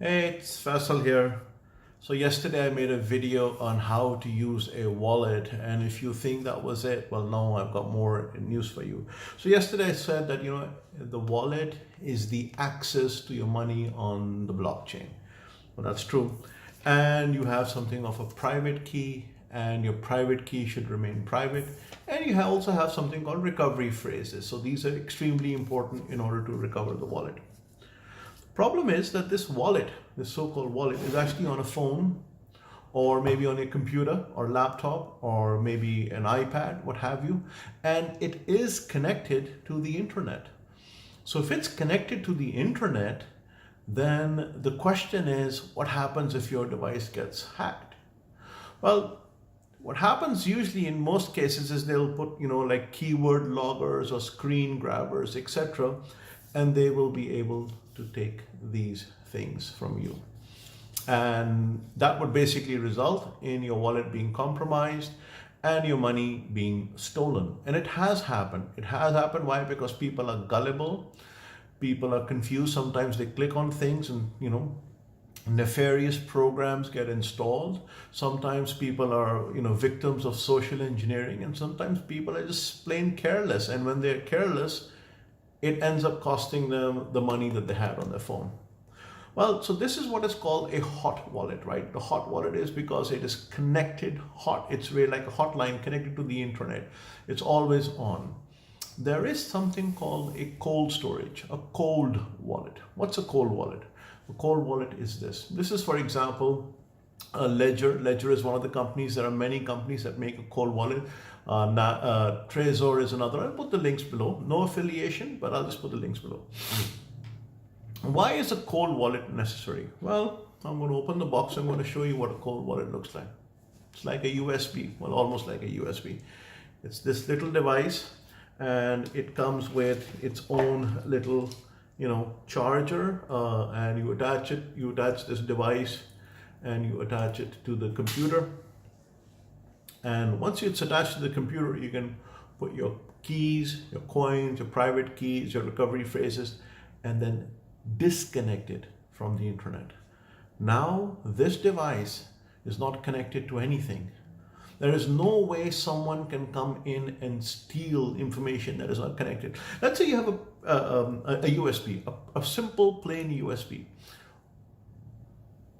Hey, it's Faisal here. So yesterday I made a video on how to use a wallet, and if you think that was it, well, no, I've got more news for you. So yesterday I said that the wallet is the access to your money on the blockchain. Well, that's true. And you have something of a private key, and your private key should remain private. And you also have something called recovery phrases. So these are extremely important in order to recover the wallet. Problem is that this wallet, this so-called wallet, is actually on a phone or maybe on a computer or laptop or maybe an iPad, what have you, and it is connected to the internet. So if it's connected to the internet, then the question is, what happens if your device gets hacked? Well, what happens usually in most cases is they'll put, like keyword loggers or screen grabbers, etc., and they will be able to take these things from you. And that would basically result in your wallet being compromised and your money being stolen. And it has happened. It has happened. Why? Because people are gullible. People are confused. Sometimes they click on things and, nefarious programs get installed. Sometimes people are, victims of social engineering, and sometimes people are just plain careless. And when they're careless, it ends up costing them the money that they had on their phone. Well, so this is what is called a hot wallet, right? The hot wallet is because it is connected hot. It's really like a hotline connected to the internet. It's always on. There is something called a cold storage, a cold wallet. What's a cold wallet? A cold wallet is this. This is, for example, a Ledger. Ledger is one of the companies. There are many companies that make a cold wallet. Trezor is another. I'll put the links below. No affiliation, but I'll just put the links below. Why is a cold wallet necessary? Well, I'm going to open the box. I'm going to show you what a cold wallet looks like. It's like a USB, well, almost like a USB. It's this little device, and it comes with its own little, charger, and you attach it. You attach this device, and you attach it to the computer. And once it's attached to the computer, you can put your keys, your coins, your private keys, your recovery phrases, and then disconnect it from the internet. Now, this device is not connected to anything. There is no way someone can come in and steal information that is not connected. Let's say you have a USB, a simple plain USB.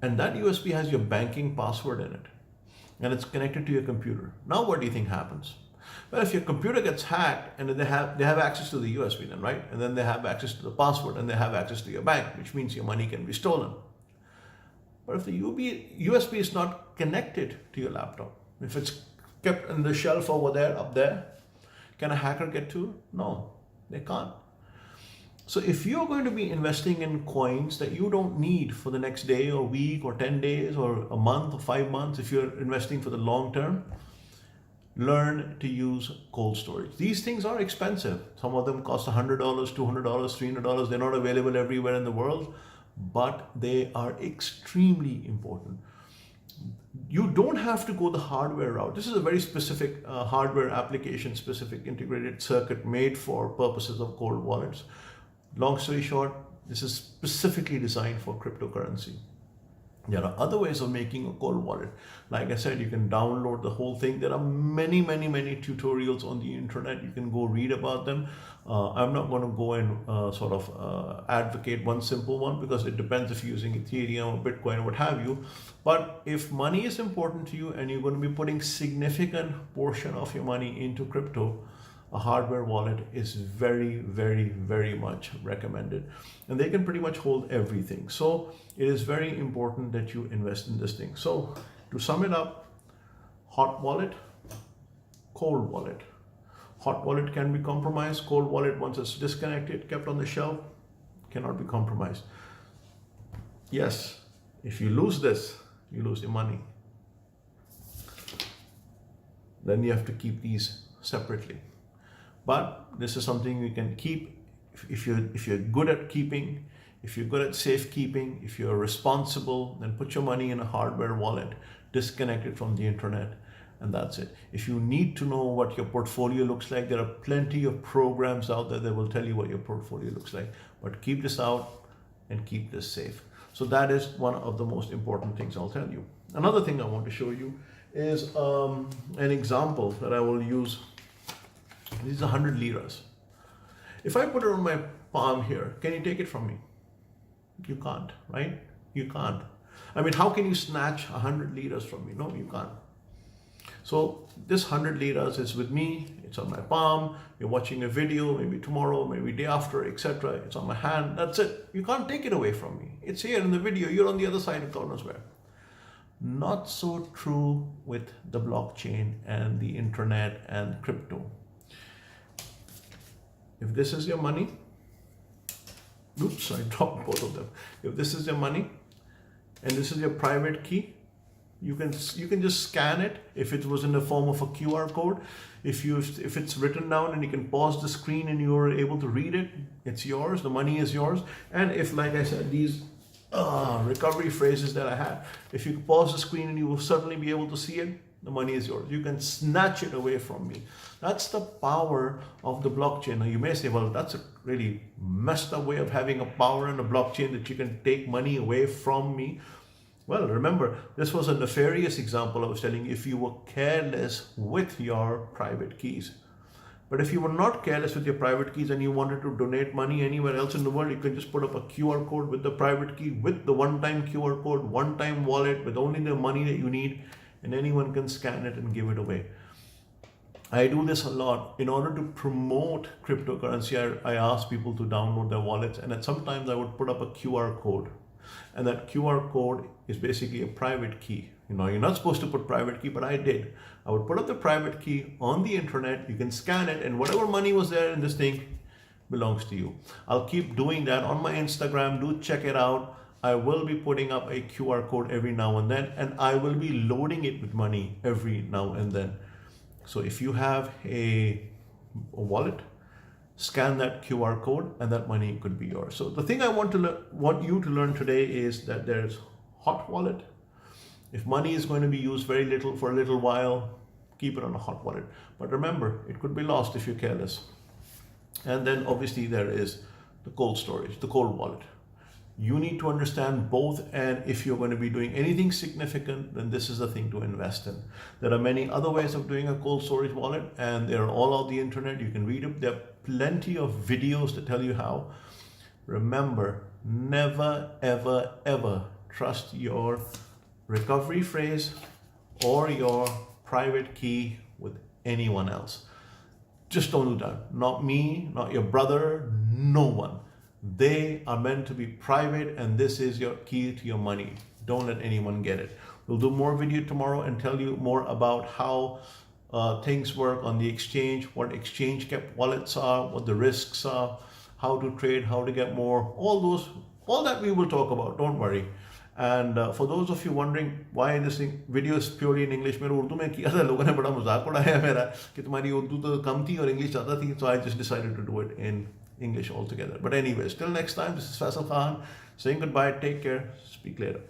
And that USB has your banking password in it. And it's connected to your computer. Now what do you think happens? Well, if your computer gets hacked and they have access to the USB then, right? And then they have access to the password and they have access to your bank, which means your money can be stolen. But if the USB is not connected to your laptop, if it's kept on the shelf over there, up there, can a hacker get to it? No, they can't. So if you're going to be investing in coins that you don't need for the next day or week or 10 days or a month or 5 months, if you're investing for the long term, learn to use cold storage. These things are expensive. Some of them cost $100, $200, $300. They're not available everywhere in the world, but they are extremely important. You don't have to go the hardware route. This is a very specific hardware application, specific integrated circuit made for purposes of cold wallets. Long story short, this is specifically designed for cryptocurrency. There are other ways of making a cold wallet. Like I said, you can download the whole thing. There are many, many, many tutorials on the internet. You can go read about them. I'm not going to go and advocate one simple one because it depends if you're using Ethereum or Bitcoin or what have you. But if money is important to you and you're going to be putting significant portion of your money into crypto, a hardware wallet is very, very, very much recommended. And they can pretty much hold everything. So it is very important that you invest in this thing. So to sum it up, hot wallet, cold wallet. Hot wallet can be compromised. Cold wallet, once it's disconnected, kept on the shelf, cannot be compromised. Yes, if you lose this, you lose your money. Then you have to keep these separately. But this is something you can keep if you're good at keeping, if you're good at safekeeping, if you're responsible, then put your money in a hardware wallet, disconnect it from the internet, and that's it. If you need to know what your portfolio looks like, there are plenty of programs out there that will tell you what your portfolio looks like. But keep this out and keep this safe. So that is one of the most important things I'll tell you. Another thing I want to show you is an example that I will use. This is 100 liras. If I put it on my palm here, can you take it from me? You can't, right? You can't. I mean, how can you snatch 100 liras from me? No, you can't. So this 100 liras is with me, it's on my palm, you're watching a video, maybe tomorrow, maybe day after, etc. It's on my hand, that's it. You can't take it away from me. It's here in the video, you're on the other side of God knows where. Not so true with the blockchain and the internet and crypto. If this is your money, oops, I dropped both of them. If this is your money and this is your private key, you can just scan it. If it was in the form of a QR code, if it's written down and you can pause the screen and you are able to read it, it's yours. The money is yours. And if, like I said, these recovery phrases that I had, if you pause the screen and you will certainly be able to see it, the money is yours. You can snatch it away from me. That's the power of the blockchain. Now you may say, well, that's a really messed up way of having a power in a blockchain that you can take money away from me. Well, remember, this was a nefarious example I was telling you if you were careless with your private keys. But if you were not careless with your private keys and you wanted to donate money anywhere else in the world, you can just put up a QR code with the private key, with the one-time QR code, one-time wallet, with only the money that you need, and anyone can scan it and give it away. I do this a lot. In order to promote cryptocurrency, I ask people to download their wallets, and then sometimes I would put up a QR code. And that QR code is basically a private key. You know, you're not supposed to put private key, but I did. I would put up the private key on the internet, you can scan it, and whatever money was there in this thing belongs to you. I'll keep doing that on my Instagram. Do check it out. I will be putting up a QR code every now and then, and I will be loading it with money every now and then. So if you have a wallet, scan that QR code and that money could be yours. So the thing I want you to learn today is that there's hot wallet. If money is going to be used very little for a little while, keep it on a hot wallet. But remember, it could be lost if you're careless. And then obviously there is the cold storage, the cold wallet. You need to understand both, and if you're going to be doing anything significant, then this is the thing to invest in. There are many other ways of doing a cold storage wallet, and they're all on the internet. You can read them. There are plenty of videos that tell you how. Remember, never, ever, ever trust your recovery phrase or your private key with anyone else. Just don't do that. Not me, not your brother, no one. They are meant to be private, and this is your key to your money. Don't let anyone get it. We'll do more video tomorrow and tell you more about how things work on the exchange, what exchange kept wallets are, what the risks are, how to trade, how to get more, all that we will talk about. Don't worry. And for those of you wondering why this video is purely in English, मेरे उर्दू में किया था, लोगों ने बड़ा मजाक उड़ाया मेरा कि तुम्हारी उर्दू तो कम थी और इंग्लिश ज़्यादा थी, so I just decided to do it in English altogether. But anyways, till next time, this is Faisal Khan saying goodbye, take care, speak later.